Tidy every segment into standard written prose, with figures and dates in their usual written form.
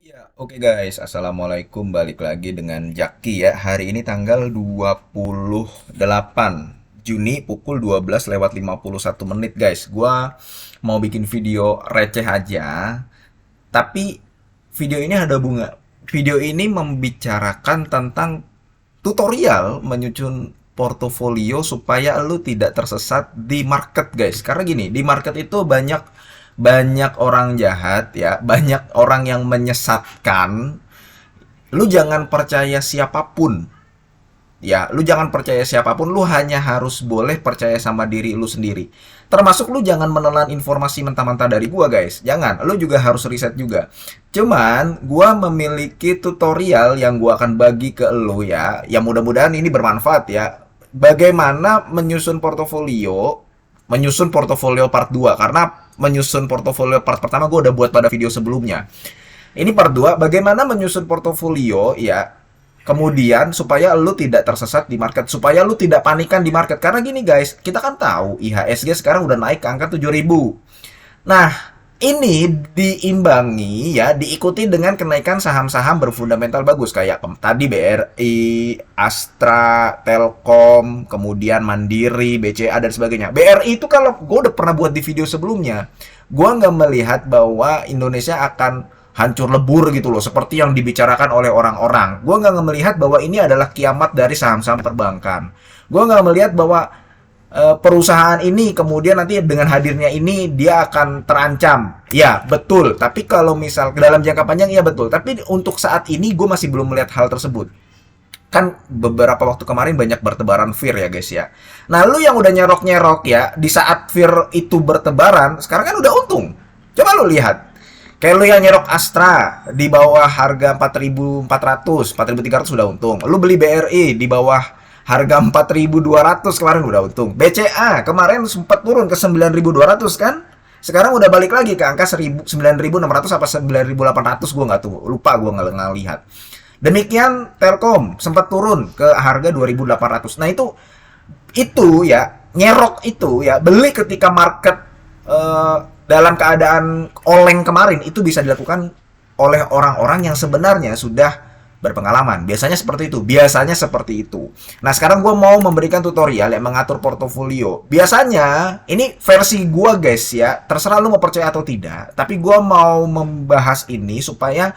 Ya, oke guys. Assalamualaikum. Balik lagi dengan Jaki ya. Hari ini tanggal 28 Juni pukul 12 lewat 51 menit guys. Gua mau bikin video receh aja. Tapi video ini ada bunga. Video ini membicarakan tentang tutorial menyusun portofolio supaya lu tidak tersesat di market guys. Karena gini, di market itu banyak banyak orang jahat ya, banyak orang yang menyesatkan. Lu jangan percaya siapapun. Ya, lu jangan percaya siapapun, lu hanya harus boleh percaya sama diri lu sendiri. Termasuk lu jangan menelan informasi mentah-mentah dari gua, guys. Jangan, lu juga harus riset juga. Cuman, gua memiliki tutorial yang gua akan bagi ke lu ya. Ya mudah-mudahan ini bermanfaat ya. Bagaimana menyusun portofolio part 2 karena menyusun portofolio part pertama gua udah buat pada video sebelumnya. Ini part 2, bagaimana menyusun portofolio ya. Kemudian supaya lu tidak tersesat di market, supaya lu tidak panikan di market. Karena gini guys, kita kan tahu IHSG sekarang udah naik ke angka 7.000. Nah, ini diimbangi ya, diikuti dengan kenaikan saham-saham berfundamental bagus kayak tadi BRI, Astra, Telkom, kemudian Mandiri, BCA dan sebagainya. BRI itu kalau gue udah pernah buat di video sebelumnya, gue nggak melihat bahwa Indonesia akan hancur lebur gitu loh, seperti yang dibicarakan oleh orang-orang. Gue nggak melihat bahwa ini adalah kiamat dari saham-saham perbankan. Gue nggak melihat bahwa perusahaan ini kemudian nanti dengan hadirnya ini dia akan terancam. Ya, betul. Tapi kalau misal dalam jangka panjang ya betul. Tapi untuk saat ini gue masih belum melihat hal tersebut. Kan beberapa waktu kemarin banyak bertebaran fear ya guys ya. Nah, lu yang udah nyerok-nyerok ya, di saat fear itu bertebaran, sekarang kan udah untung. Coba lu lihat. Kayak lu yang nyerok Astra di bawah harga 4.400, 4.300 udah untung. Lu beli BRI di bawah harga 4.200 kemarin udah untung. BCA kemarin sempat turun ke 9.200 kan? Sekarang udah balik lagi ke angka 9.600 apa 9.800 gua nggak tahu. Lupa gua nggak lihat. Demikian Telkom sempat turun ke harga 2.800. Nah, itu ya nyerok itu ya beli ketika market dalam keadaan oleng kemarin itu bisa dilakukan oleh orang-orang yang sebenarnya sudah berpengalaman. Biasanya seperti itu. Biasanya seperti itu. Nah, sekarang gue mau memberikan tutorial yang mengatur portofolio. Biasanya, ini versi gue guys ya. Terserah lu mau percaya atau tidak. Tapi gue mau membahas ini supaya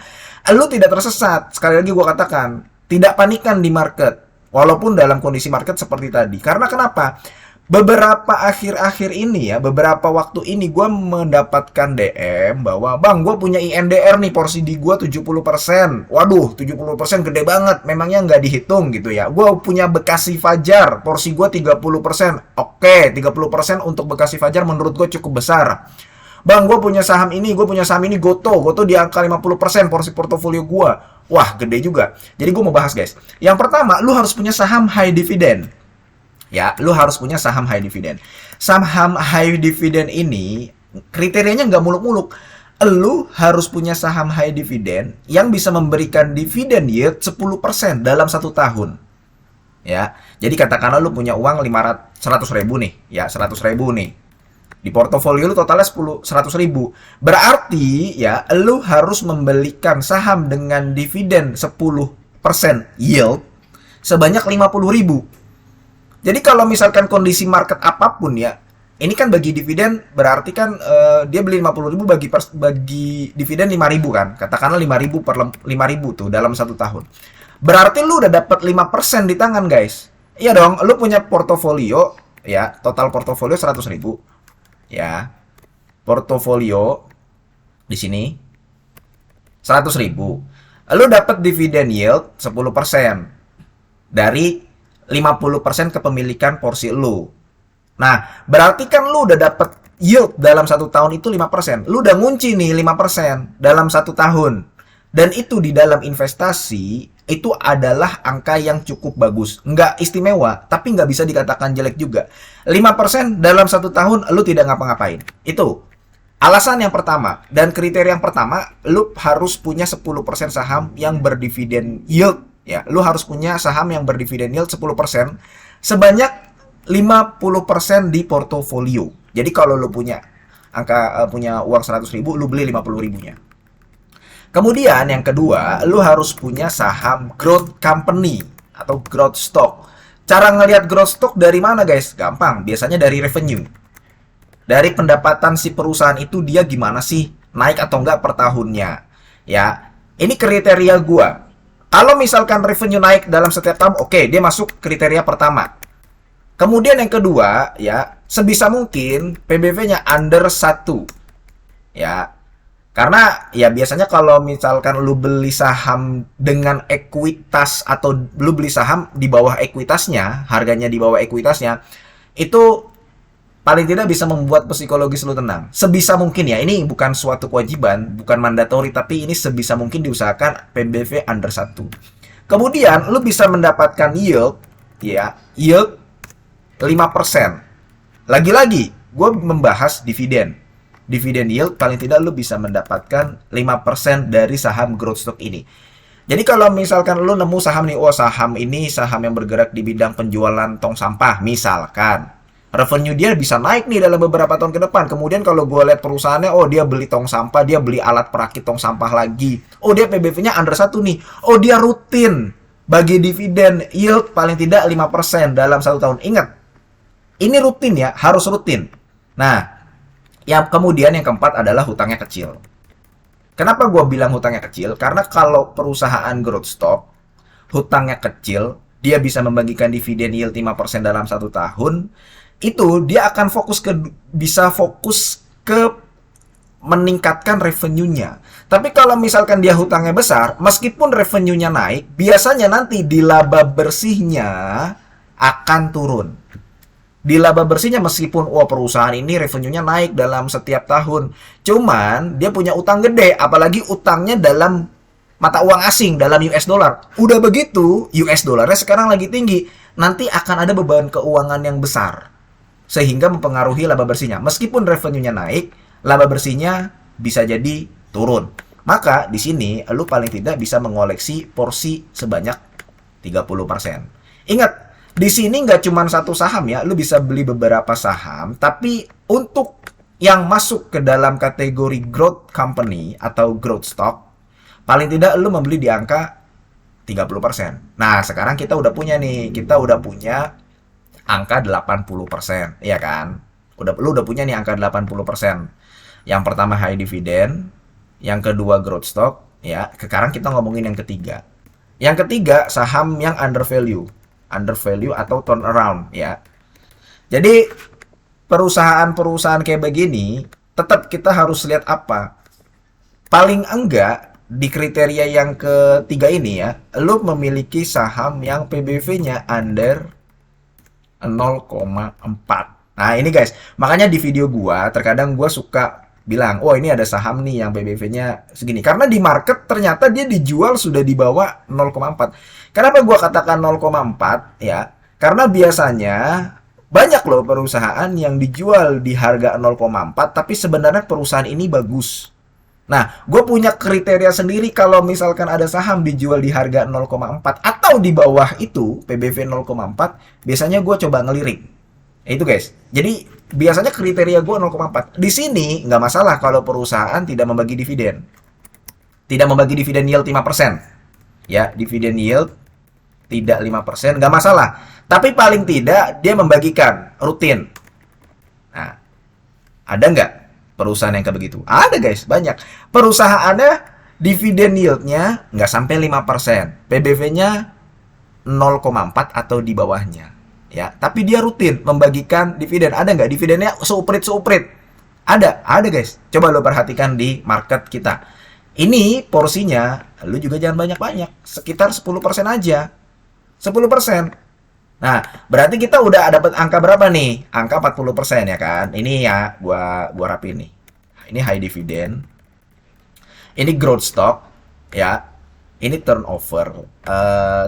lu tidak tersesat. Sekali lagi gue katakan, tidak panikan di market. Walaupun dalam kondisi market seperti tadi. Karena kenapa? Beberapa akhir-akhir ini ya, beberapa waktu ini gue mendapatkan DM bahwa bang, gue punya INDR nih, porsi di gue 70%. Waduh, 70% gede banget, memangnya nggak dihitung gitu ya. Gue punya Bekasi Fajar, porsi gue 30%. Oke, 30% untuk Bekasi Fajar menurut gue cukup besar. Bang, gue punya saham ini Goto di angka 50% porsi portofolio gue. Wah, gede juga. Jadi gue mau bahas guys. Yang pertama, lu harus punya saham high dividend. Ya, lu harus punya saham high dividend. Saham high dividend ini kriterianya nggak muluk-muluk. Lu harus punya saham high dividend yang bisa memberikan dividen yield 10% dalam 1 tahun. Ya, jadi katakanlah lu punya uang 100 ribu nih, ya 100 ribu nih. Di portofolio lu totalnya 100 ribu. Berarti ya, lu harus membelikan saham dengan dividen 10% yield sebanyak 50 ribu. Jadi kalau misalkan kondisi market apapun ya, ini kan bagi dividen berarti kan dia beli 50 ribu bagi dividen 5 ribu kan. Katakanlah 5 ribu per 5 ribu tuh dalam 1 tahun. Berarti lu udah dapat 5% di tangan guys. Iya dong, lu punya portofolio ya, total portofolio 100 ribu. Ya, portofolio di sini 100 ribu. Lu dapat dividen yield 10% dari 50% kepemilikan porsi lu. Nah, berarti kan lu udah dapet yield dalam 1 tahun itu 5%. Lu udah ngunci nih 5% dalam 1 tahun. Dan itu di dalam investasi, itu adalah angka yang cukup bagus. Nggak istimewa, tapi nggak bisa dikatakan jelek juga. 5% dalam 1 tahun, lu tidak ngapa-ngapain. Itu alasan yang pertama. Dan kriteria yang pertama, lu harus punya 10% saham yang berdividen yield. Ya, lu harus punya saham yang berdividen yield 10% sebanyak 50% di portofolio. Jadi kalau lu punya punya uang 100 ribu, lu beli 50 ribunya. Kemudian yang kedua, lu harus punya saham growth company atau growth stock. Cara ngelihat growth stock dari mana guys? Gampang, biasanya dari revenue. Dari pendapatan si perusahaan itu dia gimana sih? Naik atau enggak per tahunnya. Ya, ini kriteria gua. Kalau misalkan revenue naik dalam setiap tahun, oke, dia masuk kriteria pertama. Kemudian yang kedua, ya, sebisa mungkin PBV-nya under 1. Ya, karena ya biasanya kalau misalkan lu beli saham dengan ekuitas atau lu beli saham di bawah ekuitasnya, harganya di bawah ekuitasnya, itu paling tidak bisa membuat psikologis lu tenang. Sebisa mungkin ya, ini bukan suatu kewajiban, bukan mandatori, tapi ini sebisa mungkin diusahakan PBV under 1. Kemudian lu bisa mendapatkan yield, ya, yield 5%. Lagi-lagi, gue membahas dividen. Dividen yield paling tidak lu bisa mendapatkan 5% dari saham growth stock ini. Jadi kalau misalkan lu nemu saham nih, oh saham ini saham yang bergerak di bidang penjualan tong sampah, misalkan. Revenue dia bisa naik nih dalam beberapa tahun ke depan. Kemudian kalau gue lihat perusahaannya, oh dia beli tong sampah, dia beli alat perakit tong sampah lagi. Oh dia PBV-nya under 1 nih. Oh dia rutin bagi dividen yield paling tidak 5% dalam 1 tahun. Ingat, ini rutin ya, harus rutin. Nah, yang kemudian yang keempat adalah hutangnya kecil. Kenapa gue bilang hutangnya kecil? Karena kalau perusahaan growth stock, hutangnya kecil, dia bisa membagikan dividen yield 5% dalam 1 tahun, itu dia akan bisa fokus ke meningkatkan revenue-nya. Tapi kalau misalkan dia hutangnya besar, meskipun revenue-nya naik, biasanya nanti di laba bersihnya akan turun. Di laba bersihnya meskipun perusahaan ini revenue-nya naik dalam setiap tahun, cuman dia punya utang gede, apalagi utangnya dalam mata uang asing, dalam US dollar. Udah begitu, US dollarnya sekarang lagi tinggi, nanti akan ada beban keuangan yang besar sehingga mempengaruhi laba bersihnya. Meskipun revenue-nya naik, laba bersihnya bisa jadi turun. Maka di sini lu paling tidak bisa mengoleksi porsi sebanyak 30%. Ingat, di sini nggak cuma satu saham ya, lu bisa beli beberapa saham, tapi untuk yang masuk ke dalam kategori growth company atau growth stock, paling tidak lu membeli di angka 30%. Nah, sekarang kita udah punya angka 80%, ya kan? Lu udah punya nih angka 80%. Yang pertama high dividend, yang kedua growth stock, ya. Sekarang kita ngomongin yang ketiga. Yang ketiga, saham yang undervalue atau turnaround ya. Jadi perusahaan-perusahaan kayak begini tetap kita harus lihat apa? Paling enggak di kriteria yang ketiga ini ya, lu memiliki saham yang PBV-nya under 0,4. Nah, ini guys, makanya di video gua terkadang gua suka bilang, "Oh, ini ada saham nih yang PBV-nya segini." Karena di market ternyata dia dijual sudah di bawah 0,4. Kenapa gua katakan 0,4 ya? Karena biasanya banyak loh perusahaan yang dijual di harga 0,4 tapi sebenarnya perusahaan ini bagus. Nah, gue punya kriteria sendiri kalau misalkan ada saham dijual di harga 0,4 atau di bawah itu, PBV 0,4, biasanya gue coba ngelirik. Itu guys. Jadi biasanya kriteria gue 0,4. Di sini nggak masalah kalau perusahaan tidak membagi dividen. Tidak membagi dividen yield 5%. Ya, dividen yield tidak 5%, nggak masalah. Tapi paling tidak dia membagikan rutin. Nah, ada nggak perusahaan yang kayak begitu? Ada guys, banyak. Perusahaannya dividen yieldnya nggak sampai 5%. PBV-nya 0,4 atau di bawahnya. Ya, tapi dia rutin membagikan dividen. Ada nggak dividennya seuprit-seuprit? Ada guys. Coba lo perhatikan di market kita. Ini porsinya, lu juga jangan banyak-banyak. Sekitar 10% aja. 10%. Nah, berarti kita udah dapat angka berapa nih? Angka 40% ya kan? Ini ya, gua rapin nih. Ini high dividend. Ini growth stock, ya. Ini turnover,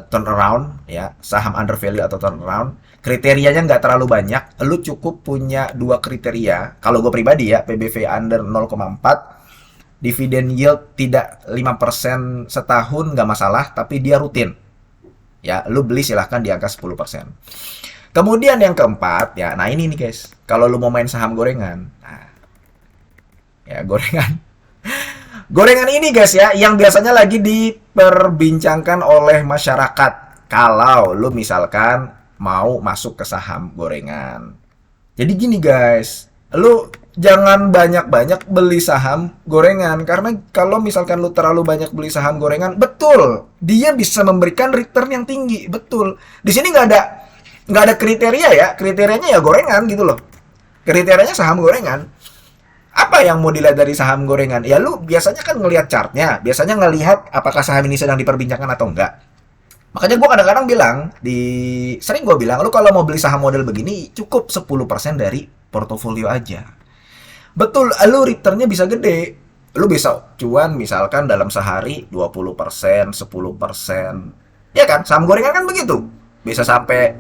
turnaround, ya. Saham undervalue atau turnaround. Kriterianya nggak terlalu banyak. Lu cukup punya 2 kriteria. Kalau gue pribadi ya, PBV under 0,4. Dividen yield tidak 5% setahun nggak masalah, tapi dia rutin. Ya, lu beli silahkan di angka 10%. Kemudian yang keempat, ya, nah ini nih guys. Kalau lu mau main saham gorengan, nah, ya gorengan. Gorengan ini guys ya, yang biasanya lagi diperbincangkan oleh masyarakat. Kalau lu misalkan mau masuk ke saham gorengan. Jadi gini guys, lu jangan banyak-banyak beli saham gorengan. Karena kalau misalkan lu terlalu banyak beli saham gorengan, betul, dia bisa memberikan return yang tinggi, betul. Di sini nggak ada kriteria ya, kriterianya ya gorengan gitu loh. Kriterianya saham gorengan. Apa yang mau dilihat dari saham gorengan? Ya lu biasanya kan ngelihat chartnya, biasanya ngelihat apakah saham ini sedang diperbincangkan atau enggak. Makanya gue kadang-kadang bilang, sering gue bilang, lu kalau mau beli saham model begini, cukup 10% dari portofolio aja. Betul, lu returnnya bisa gede. Lu bisa cuan misalkan dalam sehari 20%, 10%. Ya kan, saham gorengan kan begitu. Bisa sampai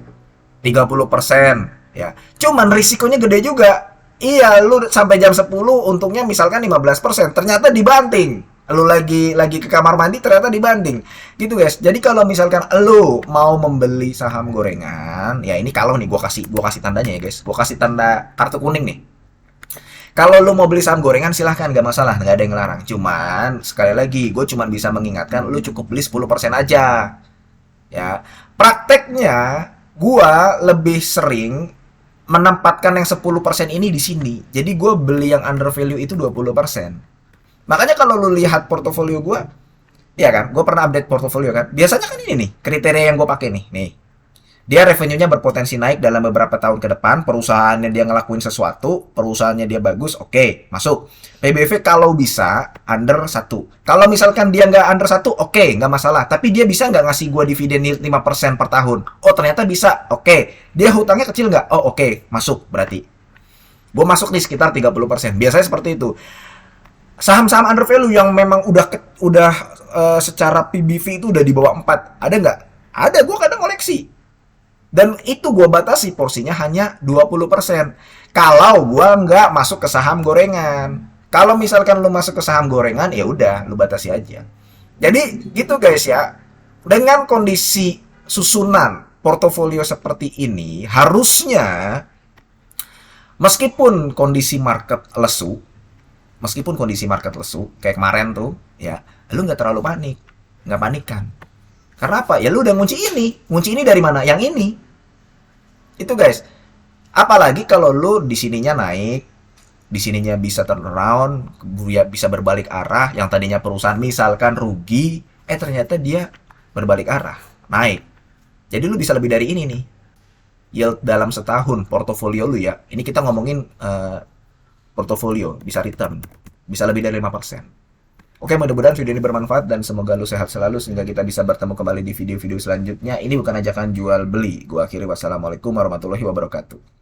30%. Ya, cuman risikonya gede juga. Iya, lu sampai jam 10 untungnya misalkan 15%, ternyata dibanting. Lu lagi ke kamar mandi ternyata dibanting. Gitu guys. Jadi kalau misalkan lu mau membeli saham gorengan, ya ini kalau nih gua kasih tandanya ya guys. Gua kasih tanda kartu kuning nih. Kalau lu mau beli saham gorengan silahkan, gak masalah, nggak ada yang ngelarang. Cuman sekali lagi gue cuman bisa mengingatkan lu cukup beli 10% aja. Ya. Prakteknya gua lebih sering menempatkan yang 10% ini di sini. Jadi gue beli yang under value itu 20%. Makanya kalau lu lihat portofolio gue, ya kan, gue pernah update portofolio kan. Biasanya kan ini nih, kriteria yang gue pakai nih. Nih, dia revenue-nya berpotensi naik dalam beberapa tahun ke depan, perusahaannya dia ngelakuin sesuatu, perusahaannya dia bagus, oke, masuk. PBV kalau bisa under 1. Kalau misalkan dia nggak under 1, oke, nggak masalah. Tapi dia bisa nggak ngasih gua dividen 5% per tahun? Oh, ternyata bisa, oke. Dia hutangnya kecil nggak? Oh, oke, masuk berarti. Gua masuk di sekitar 30%. Biasanya seperti itu. Saham-saham under value yang memang udah secara PBV itu udah di bawah 4, ada nggak? Ada, gua kadang koleksi. Dan itu gue batasi porsinya hanya 20%. Kalau gue nggak masuk ke saham gorengan. Kalau misalkan lu masuk ke saham gorengan, ya udah, lu batasi aja. Jadi gitu guys ya. Dengan kondisi susunan portofolio seperti ini, harusnya meskipun kondisi market lesu, kayak kemarin tuh, ya, lu nggak terlalu panik, nggak panikan. Karena apa? Ya lu udah ngunci ini. Ngunci ini dari mana? Yang ini. Itu guys. Apalagi kalau lu di sininya naik, di sininya bisa turn around, bisa berbalik arah, yang tadinya perusahaan misalkan rugi, ternyata dia berbalik arah, naik. Jadi lu bisa lebih dari ini nih. Yield dalam setahun portofolio lu ya. Ini kita ngomongin portofolio, bisa return, bisa lebih dari 5%. Oke, mudah-mudahan video ini bermanfaat dan semoga lu sehat selalu sehingga kita bisa bertemu kembali di video-video selanjutnya. Ini bukan ajakan jual beli. Gua akhiri, wassalamualaikum warahmatullahi wabarakatuh.